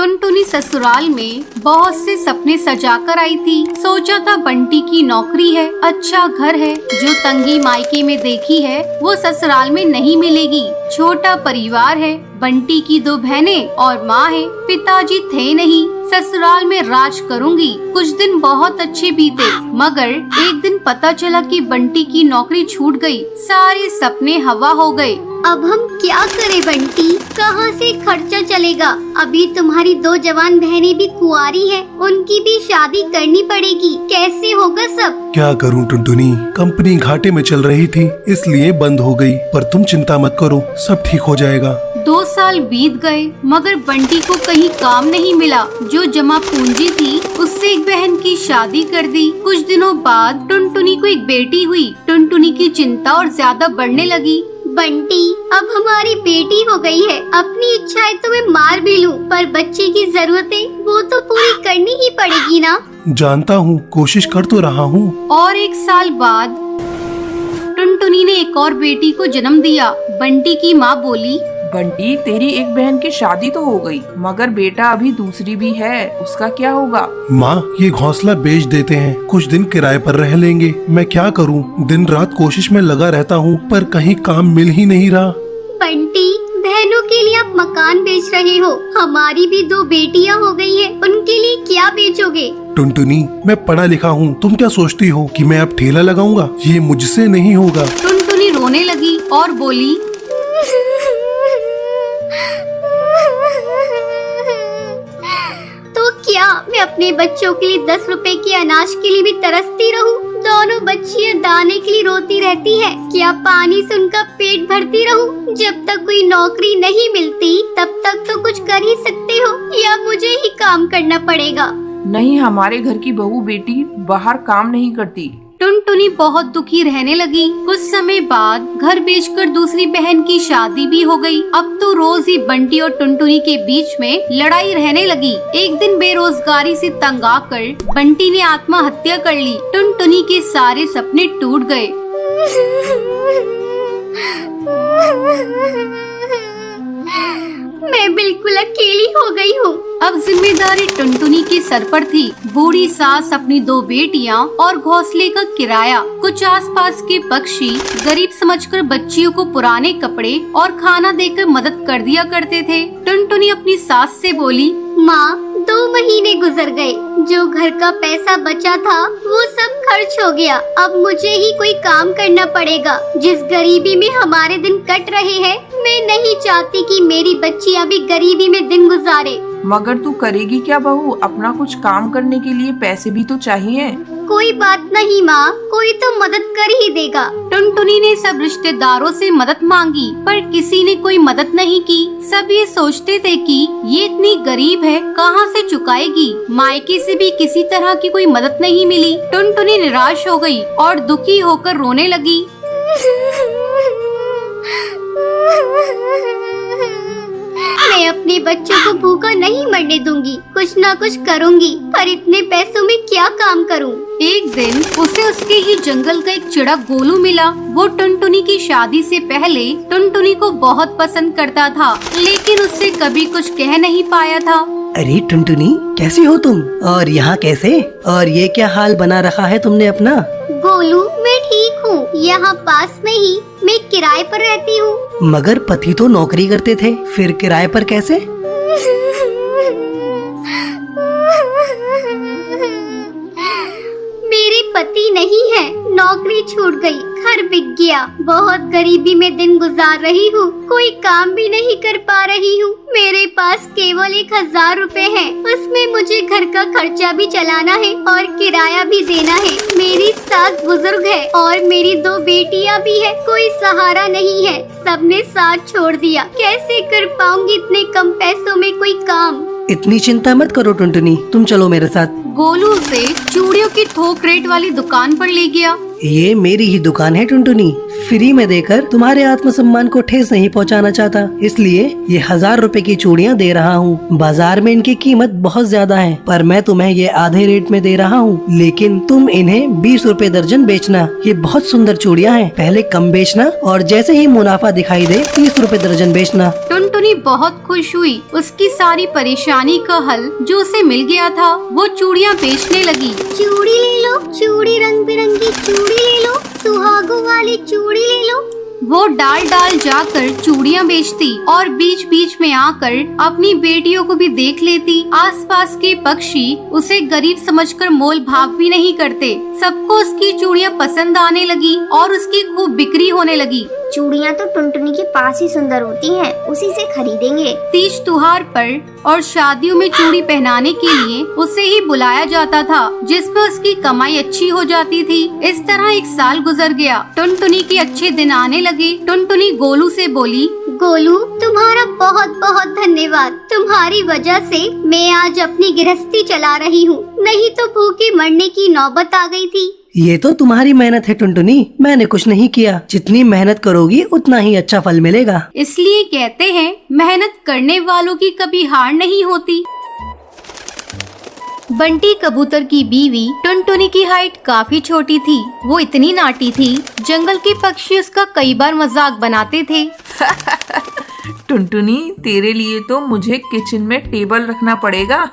टुनटुनी ससुराल में बहुत से सपने सजाकर आई थी। सोचा था बंटी की नौकरी है, अच्छा घर है, जो तंगी मायके में देखी है वो ससुराल में नहीं मिलेगी। छोटा परिवार है, बंटी की 2 बहनें और माँ है, पिताजी थे नहीं, ससुराल में राज करूंगी। कुछ दिन बहुत अच्छे बीते, मगर एक दिन पता चला कि बंटी की नौकरी छूट गई। सारे सपने हवा हो गए। अब हम क्या करें बंटी, कहाँ से खर्चा चलेगा? अभी तुम्हारी 2 जवान बहनें भी कुंवारी हैं, उनकी भी शादी करनी पड़ेगी, कैसे होगा सब? क्या करूं टुनटुनी, कंपनी घाटे में चल रही थी इसलिए बंद हो गई, पर तुम चिंता मत करो, सब ठीक हो जाएगा। 2 साल बीत गए मगर बंटी को कहीं काम नहीं मिला। जो जमा पूंजी थी उससे एक बहन की शादी कर दी। कुछ दिनों बाद टुनटुनी को एक बेटी हुई। टुनटुनी की चिंता और ज्यादा बढ़ने लगी। बंटी, अब हमारी बेटी हो गई है, अपनी इच्छाएं तो मैं मार भी लूं, पर बच्चे की जरूरतें वो तो पूरी करनी ही पड़ेगी ना। जानता हूँ, कोशिश कर तो रहा हूँ। और 1 साल बाद टुनटुनी ने एक और बेटी को जन्म दिया। बंटी की माँ बोली, बंटी, तेरी एक बहन की शादी तो हो गई, मगर बेटा अभी दूसरी भी है, उसका क्या होगा? माँ, ये घोंसला बेच देते हैं, कुछ दिन किराए पर रह लेंगे। मैं क्या करूँ, दिन रात कोशिश में लगा रहता हूँ, पर कहीं काम मिल ही नहीं रहा। बंटी, बहनों के लिए आप मकान बेच रहे हो, हमारी भी 2 बेटियां हो गई है, उनके लिए क्या बेचोगे? टुनटुनी, मैं पढ़ा लिखा हूँ, तुम क्या सोचती हो कि मैं अब ठेला लगाऊंगा? ये मुझसे नहीं होगा। टुनटुनी रोने लगी और बोली, तो क्या मैं अपने बच्चों के लिए 10 रुपए के अनाज के लिए भी तरसती रहूं? दोनों बच्चियां दाने के लिए रोती रहती है, क्या पानी से उनका पेट भरती रहूं? जब तक कोई नौकरी नहीं मिलती तब तक तो कुछ कर ही सकते हो, या मुझे ही काम करना पड़ेगा? नहीं, हमारे घर की बहू बेटी बाहर काम नहीं करती। टुनटुनी बहुत दुखी रहने लगी। कुछ समय बाद घर बेचकर दूसरी बहन की शादी भी हो गई। अब तो रोज ही बंटी और टुनटुनी के बीच में लड़ाई रहने लगी। एक दिन बेरोजगारी से तंग आकर बंटी ने आत्महत्या कर ली। टुनटुनी के सारे सपने टूट गए। मैं बिल्कुल अकेली हो गई हूँ। अब जिम्मेदारी टुनटुनी के सर पर थी। बूढ़ी सास, अपनी 2 बेटियां और घोंसले का किराया। कुछ आसपास के पक्षी गरीब समझकर बच्चियों को पुराने कपड़े और खाना देकर मदद कर दिया करते थे। टुनटुनी अपनी सास से बोली, माँ, 2 महीने गुजर गए, जो घर का पैसा बचा था वो सब खर्च हो गया। अब मुझे ही कोई काम करना पड़ेगा। जिस गरीबी में हमारे दिन कट रहे हैं, मैं नहीं चाहती कि मेरी बच्चियां भी गरीबी में दिन गुजारे। मगर तू करेगी क्या बहू? अपना कुछ काम करने के लिए पैसे भी तो चाहिए। कोई बात नहीं माँ, कोई तो मदद कर ही देगा। टुनटुनी ने सब रिश्तेदारों से मदद मांगी, पर किसी ने कोई मदद नहीं की। सब ये सोचते थे कि ये इतनी गरीब है, कहाँ से चुकाएगी। मायके से भी किसी तरह की कोई मदद नहीं मिली। टुनटुनी निराश हो गई और दुखी होकर रोने लगी। मैं अपने बच्चों को भूखा नहीं मरने दूंगी, कुछ न कुछ करूंगी, पर इतने पैसों में क्या काम करूं? एक दिन उसे उसके ही जंगल का एक चिड़क गोलू मिला। वो टुनटुनी की शादी से पहले टुनटुनी को बहुत पसंद करता था, लेकिन उससे कभी कुछ कह नहीं पाया था। अरे टुनटुनी, कैसी हो तुम? और यहाँ कैसे? और ये क्या हाल बना रखा है तुमने अपना? गोलू, मैं ठीक हूँ, यहाँ पास में ही मैं किराए पर रहती हूँ। मगर पति तो नौकरी करते थे, फिर किराए पर कैसे? मेरे पति नहीं है, नौकरी छूट गई, घर बिक गया, बहुत गरीबी में दिन गुजार रही हूँ, कोई काम भी नहीं कर पा रही हूँ। मेरे पास केवल 1000 रुपए हैं, उसमें मुझे घर का खर्चा भी चलाना है और किराया भी देना है। मेरी सास बुजुर्ग है और मेरी 2 बेटियां भी है, कोई सहारा नहीं है, सबने साथ छोड़ दिया। कैसे कर पाऊंगी इतने कम पैसों में कोई काम? इतनी चिंता मत करो टुनटुनी, तुम चलो मेरे साथ। गोलू उसे चूड़ियों की थोक रेट वाली दुकान पर ले गया। ये मेरी ही दुकान है टुनटुनी। फ्री में देकर तुम्हारे आत्मसम्मान को ठेस नहीं पहुंचाना चाहता, इसलिए ये 1000 रुपए की चूड़ियां दे रहा हूँ। बाजार में इनकी कीमत बहुत ज्यादा है, पर मैं तुम्हें ये आधे रेट में दे रहा हूँ। लेकिन तुम इन्हें 20 रुपए दर्जन बेचना। ये बहुत सुंदर चूड़ियां हैं, पहले कम बेचना और जैसे ही मुनाफा दिखाई दे 30 रुपए दर्जन बेचना। टुनटुनी बहुत खुश हुई। उसकी सारी परेशानी का हल जो उसे मिल गया था, वो चूड़ियाँ बेचने लगी। चूड़ी ले लो, चूड़ी रंग बिरंगी चूड़ी ले लो, सुहागों वाली चूड़ी ले लो। वो डाल डाल जाकर चूड़ियाँ बेचती और बीच बीच में आकर अपनी बेटियों को भी देख लेती। आसपास के पक्षी उसे गरीब समझकर मोल भाव भी नहीं करते। सबको उसकी चूड़ियाँ पसंद आने लगी और उसकी खूब बिक्री होने लगी। चूड़ियाँ तो टुनटुनी के पास ही सुंदर होती हैं, उसी से खरीदेंगे। तीज त्योहार पर और शादियों में चूड़ी पहनाने के लिए उसे ही बुलाया जाता था, जिसमें उसकी कमाई अच्छी हो जाती थी। इस तरह 1 साल गुजर गया। टुनटुनी के अच्छे दिन आने लगे। टुनटुनी गोलू से बोली, गोलू, तुम्हारा बहुत बहुत धन्यवाद। तुम्हारी वजह से मैं आज अपनी गृहस्थी चला रही हूँ, नहीं तो भूखे मरने की नौबत आ गई थी। ये तो तुम्हारी मेहनत है टुनटुनी, मैंने कुछ नहीं किया। जितनी मेहनत करोगी उतना ही अच्छा फल मिलेगा। इसलिए कहते हैं मेहनत करने वालों की कभी हार नहीं होती। बंटी कबूतर की बीवी टुनटुनी की हाइट काफी छोटी थी। वो इतनी नाटी थी, जंगल के पक्षी उसका कई बार मजाक बनाते थे। टुनटुनी, तेरे लिए तो मुझे किचन में टेबल रखना पड़ेगा।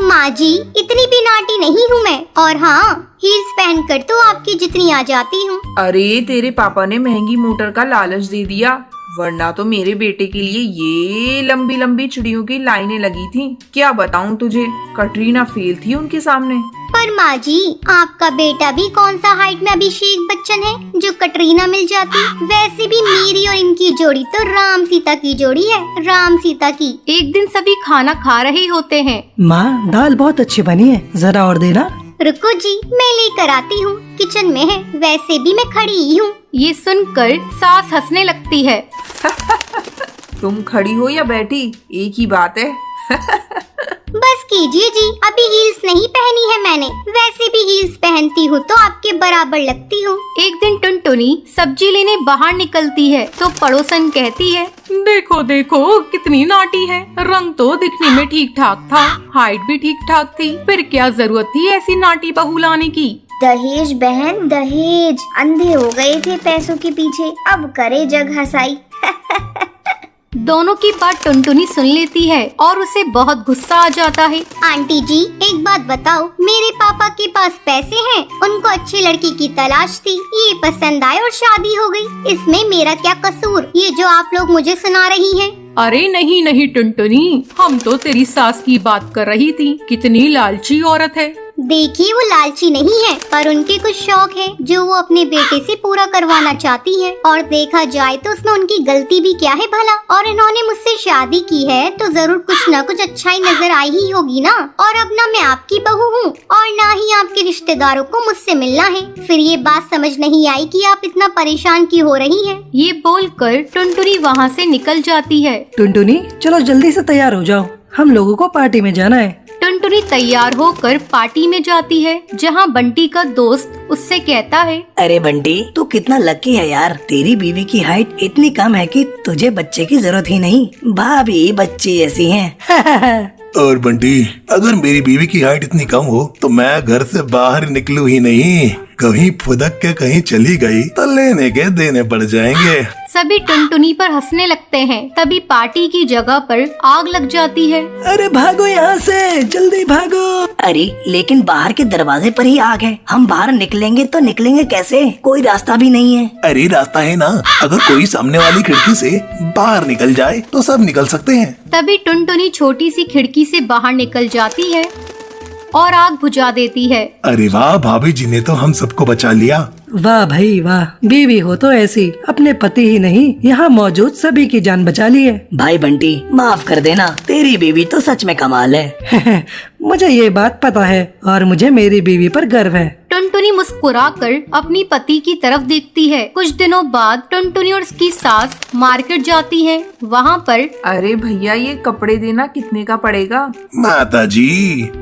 माँ जी, इतनी भी नाटी नहीं हूँ मैं, और हाँ, हील्स पहनकर तो आपकी जितनी आ जाती हूँ। अरे, तेरे पापा ने महंगी मोटर का लालच दे दिया, वरना तो मेरे बेटे के लिए ये लंबी लंबी चिड़ियों की लाइनें लगी थी। क्या बताऊं तुझे, कटरीना फेल थी उनके सामने। पर माँ जी, आपका बेटा भी कौन सा हाइट में अभिषेक बच्चन है जो कटरीना मिल जाती। वैसे भी मेरी और इनकी जोड़ी तो राम सीता की जोड़ी है, राम सीता की। एक दिन सभी खाना खा रहे होते हैं। माँ, दाल बहुत अच्छी बनी है, जरा और देना। रुको जी, मैं लेकर आती हूँ, किचन में है। वैसे भी मैं खड़ी ही हूँ। ये सुनकर सास हंसने लगती है। तुम खड़ी हो या बैठी, एक ही बात है। बस कीजिए जी, अभी हील्स नहीं पहनी है मैंने। वैसे भी हील्स पहनती हूँ तो आपके बराबर लगती हूँ। एक दिन टुनटुनी सब्जी लेने बाहर निकलती है तो पड़ोसन कहती है, देखो देखो कितनी नाटी है। रंग तो दिखने में ठीक ठाक था, हाइट भी ठीक ठाक थी, फिर क्या जरूरत थी ऐसी नाटी बहू लाने की। दहेज बहन, दहेज। अंधे हो गए थे पैसों के पीछे, अब करे जग हंसाई। दोनों की बात टुनटुनी सुन लेती है और उसे बहुत गुस्सा आ जाता है। आंटी जी, एक बात बताओ, मेरे पापा के पास पैसे हैं, उनको अच्छी लड़की की तलाश थी, ये पसंद आए और शादी हो गई। इसमें मेरा क्या कसूर, ये जो आप लोग मुझे सुना रही हैं? अरे नहीं नहीं टुनटुनी, हम तो तेरी सास की बात कर रही थी। कितनी लालची औरत है। देखिए, वो लालची नहीं है, पर उनके कुछ शौक है जो वो अपने बेटे से पूरा करवाना चाहती है। और देखा जाए तो उसमें उनकी गलती भी क्या है भला। और इन्होंने मुझसे शादी की है तो जरूर कुछ न कुछ अच्छाई नजर आई ही होगी ना। और अब ना मैं आपकी बहू हूँ और ना ही आपके रिश्तेदारों को मुझसे मिलना है। फिर ये बात समझ नहीं आई कि आप इतना परेशान क्यों हो रही हैं। ये बोलकर टुनटुनी वहाँ से निकल जाती है। टुनटुनी, चलो जल्दी से तैयार हो जाओ, हम लोगों को पार्टी में जाना है। टुनटुनी तैयार होकर पार्टी में जाती है, जहाँ बंटी का दोस्त उससे कहता है, अरे बंटी, तू कितना लकी है यार। तेरी बीवी की हाइट इतनी कम है कि तुझे बच्चे की जरूरत ही नहीं। भाभी बच्ची ऐसी हैं। और बंटी, अगर मेरी बीवी की हाइट इतनी कम हो तो मैं घर से बाहर निकलूं ही नहीं। कहीं फुदक के कहीं चली गई तो लेने के देने पड़ जाएंगे। सभी टुनटुनी पर हंसने लगते हैं। तभी पार्टी की जगह पर आग लग जाती है। अरे भागो यहाँ से, जल्दी भागो। अरे लेकिन बाहर के दरवाजे पर ही आग है, हम बाहर निकलेंगे तो निकलेंगे कैसे? कोई रास्ता भी नहीं है। अरे रास्ता है ना, अगर कोई सामने वाली खिड़की से बाहर निकल जाए तो सब निकल सकते हैं। तभी टुनटुनी छोटी सी खिड़की से बाहर निकल जाती है और आग बुझा देती है। अरे वाह, भाभी जी ने तो हम सबको बचा लिया। वाह भाई वाह, बीवी हो तो ऐसी, अपने पति ही नहीं यहाँ मौजूद सभी की जान बचा ली है। भाई बंटी, माफ कर देना, तेरी बीवी तो सच में कमाल है। मुझे ये बात पता है और मुझे मेरी बीवी पर गर्व है। टुनटुनी मुस्कुराकर अपनी पति की तरफ देखती है। कुछ दिनों बाद टुनटुनी और उसकी सास मार्केट जाती हैं। वहाँ पर अरे भैया, ये कपड़े देना कितने का पड़ेगा? माता जी,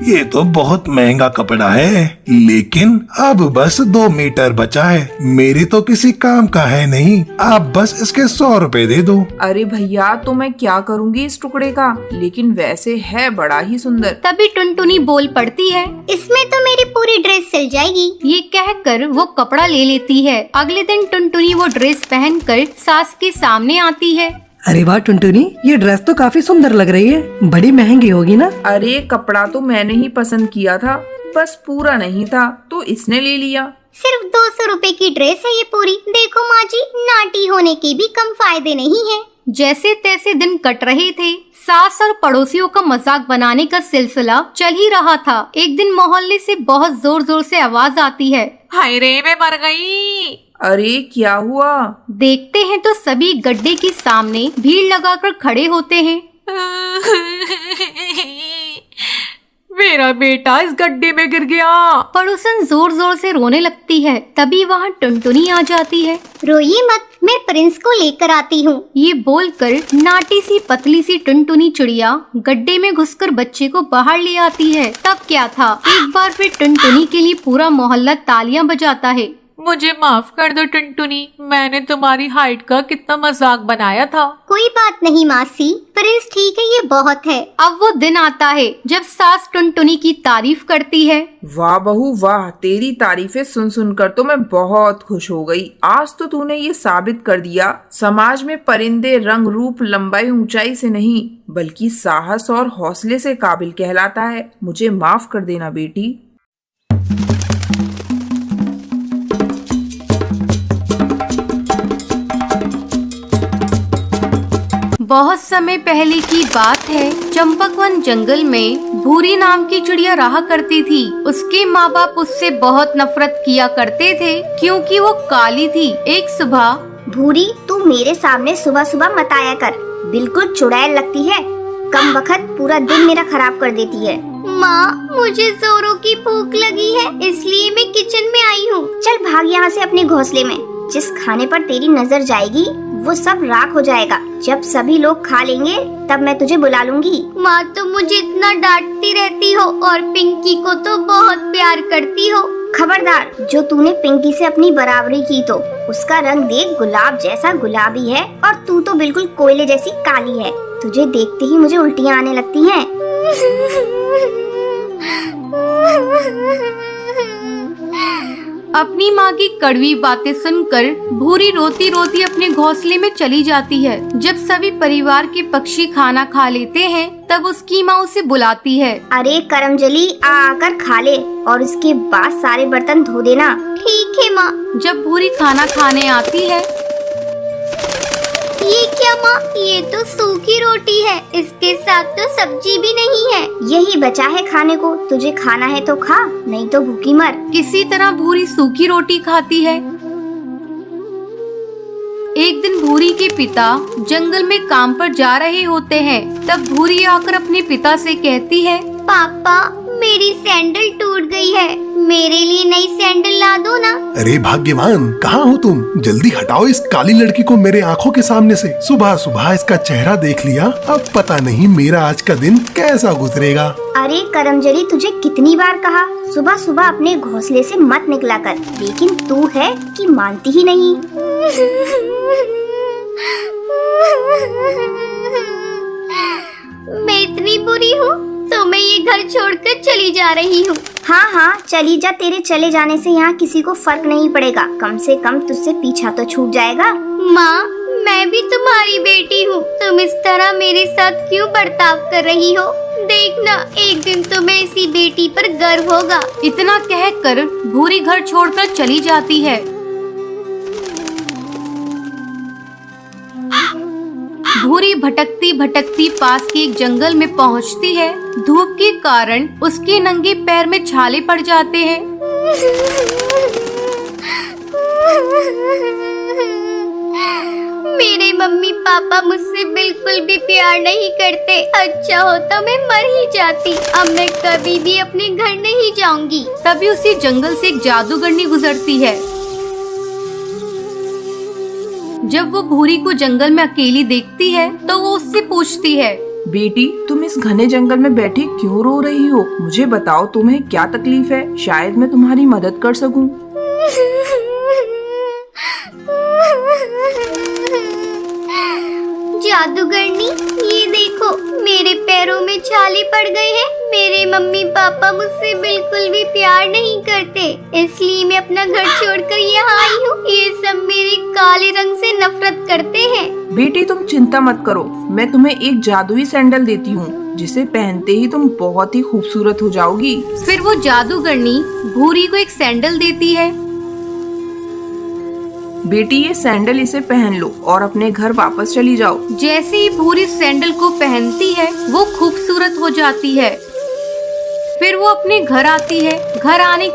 ये तो बहुत महंगा कपड़ा है, लेकिन अब बस 2 मीटर बचा है। मेरे तो किसी काम का है नहीं, आप बस इसके 100 रुपए दे दो। अरे भैया, तो मैं क्या करूँगी इस टुकड़े का? लेकिन वैसे है बड़ा ही सुंदर। तभी टुनटुनी बोल पड़ती है, इसमें तो मेरी पूरी ड्रेस सिल जाएगी। ये कहकर वो कपड़ा ले लेती है। अगले दिन टुनटुनी वो ड्रेस पहनकर सास के सामने आती है। अरे वाह टुनटुनी, ये ड्रेस तो काफी सुंदर लग रही है, बड़ी महंगी होगी ना? अरे कपड़ा तो मैंने ही पसंद किया था, बस पूरा नहीं था तो इसने ले लिया। सिर्फ 200 रुपए की ड्रेस है ये पूरी। देखो माँ जी, नाटी होने के भी कम फायदे नहीं है। जैसे तैसे दिन कट रहे थे। सास और पड़ोसियों का मजाक बनाने का सिलसिला चल ही रहा था। एक दिन मोहल्ले से बहुत जोर जोर से आवाज आती है, हाय रे, मैं मर गई। अरे क्या हुआ? देखते हैं तो सभी गड्ढे के सामने भीड़ लगाकर खड़े होते हैं। मेरा बेटा इस गड्ढे में गिर गया। पड़ोसन जोर जोर से रोने लगती है। तभी वहाँ टुनटुनी आ जाती है। रोइए मत, मैं प्रिंस को लेकर आती हूँ। ये बोलकर नाटी सी पतली सी टुनटुनी चिड़िया गड्ढे में घुसकर बच्चे को बाहर ले आती है। तब क्या था, एक बार फिर टुनटुनी के लिए पूरा मोहल्ला तालियां बजाता है। मुझे माफ कर दो टुनटुनी, मैंने तुम्हारी हाइट का कितना मजाक बनाया था। कोई बात नहीं मासी, प्रिंस ठीक है, ये बहुत है। अब वो दिन आता है जब सास टुनटुनी की तारीफ करती है। वाह बहू वाह, तेरी तारीफें सुन सुनकर तो मैं बहुत खुश हो गई। आज तो तूने ये साबित कर दिया, समाज में परिंदे रंग रूप लंबाई ऊंचाई से नहीं बल्कि साहस और हौसले से काबिल कहलाता है। मुझे माफ कर देना बेटी। बहुत समय पहले की बात है। चंपकवन जंगल में भूरी नाम की चिड़िया रहा करती थी। उसके माँ बाप उससे बहुत नफरत किया करते थे क्योंकि वो काली थी। एक सुबह, भूरी, तू मेरे सामने सुबह सुबह मत आया कर, बिल्कुल चुड़ैल लगती है। कम वक्त पूरा दिन मेरा खराब कर देती है। माँ, मुझे जोरों की भूख लगी है, इसलिए मैं किचन में आई हूँ। चल भाग यहाँ से अपने घोंसले में। जिस खाने पर तेरी नजर जाएगी वो सब राख हो जाएगा। जब सभी लोग खा लेंगे तब मैं तुझे बुला लूंगी। माँ तो मुझे इतना डांटती रहती हो और पिंकी को तो बहुत प्यार करती हो। खबरदार, जो तूने पिंकी से अपनी बराबरी की तो उसका रंग देख, गुलाब जैसा गुलाबी है और तू तो बिल्कुल कोयले जैसी काली है। तुझे देखते ही मुझे उल्टियाँ आने लगती हैं। अपनी माँ की कड़वी बातें सुनकर भूरी रोती रोती अपने घोंसले में चली जाती है। जब सभी परिवार के पक्षी खाना खा लेते हैं तब उसकी माँ उसे बुलाती है। अरे करमजली, आकर खा ले और उसके बाद सारे बर्तन धो देना। ठीक है माँ। जब भूरी खाना खाने आती है, ये क्या माँ, ये तो सूखी रोटी है, इसके साथ तो सब्जी भी नहीं है। यही बचा है खाने को, तुझे खाना है तो खा, नहीं तो भूखी मर। किसी तरह भूरी सूखी रोटी खाती है। एक दिन भूरी के पिता जंगल में काम पर जा रहे होते हैं। तब भूरी आकर अपने पिता से कहती है, पापा, मेरी सैंडल टूट गई है, मेरे लिए नई सैंडल ला दो ना। अरे भाग्यवान, कहाँ हो तुम? जल्दी हटाओ इस काली लड़की को मेरे आंखों के सामने से। सुबह सुबह इसका चेहरा देख लिया, अब पता नहीं मेरा आज का दिन कैसा गुजरेगा। अरे करमजली, तुझे कितनी बार कहा सुबह सुबह अपने घोंसले से मत निकला कर, लेकिन तू है कि मानती ही नहीं। मैं इतनी बुरी हूँ तो मैं ये घर छोड़कर चली जा रही हूँ। हाँ हाँ, चली जा, तेरे चले जाने से यहाँ किसी को फर्क नहीं पड़ेगा। कम से कम तुझसे पीछा तो छूट जाएगा। माँ, मैं भी तुम्हारी बेटी हूँ, तुम इस तरह मेरे साथ क्यों बर्ताव कर रही हो? देखना, एक दिन तुम्हें इसी बेटी पर गर्व होगा। इतना कहकर भूरी घर छोड़कर चली जाती है। भूरी भटकती भटकती पास के एक जंगल में पहुंचती है। धूप के कारण उसके नंगे पैर में छाले पड़ जाते हैं। मेरे मम्मी पापा मुझसे बिल्कुल भी प्यार नहीं करते। अच्छा होता मैं मर ही जाती। अब मैं कभी भी अपने घर नहीं जाऊंगी। तभी उसी जंगल से एक जादूगरनी गुजरती है। जब वो भूरी को जंगल में अकेली देखती है तो वो उससे पूछती है, बेटी, तुम इस घने जंगल में बैठी क्यों रो रही हो? मुझे बताओ तुम्हें क्या तकलीफ है, शायद मैं तुम्हारी मदद कर सकूं। जादूगरनी, ये देखो मेरे पैरों में छाले पड़ गए हैं। मेरे मम्मी पापा मुझसे बिल्कुल भी प्यार नहीं करते, इसलिए मैं अपना घर छोड़कर यहाँ आई हूँ। ये सब मेरे काले रंग से नफरत करते हैं। बेटी तुम चिंता मत करो, मैं तुम्हें एक जादुई सैंडल देती हूँ जिसे पहनते ही तुम बहुत ही खूबसूरत हो जाओगी। फिर वो जादूगरनी भूरी को एक सैंडल देती है। बेटी ये सैंडल इसे पहन लो और अपने घर वापस चली जाओ। जैसे ही भूरी सैंडल को पहनती है वो खूबसूरत हो जाती है। फिर वो अपने घर आती है। घर आने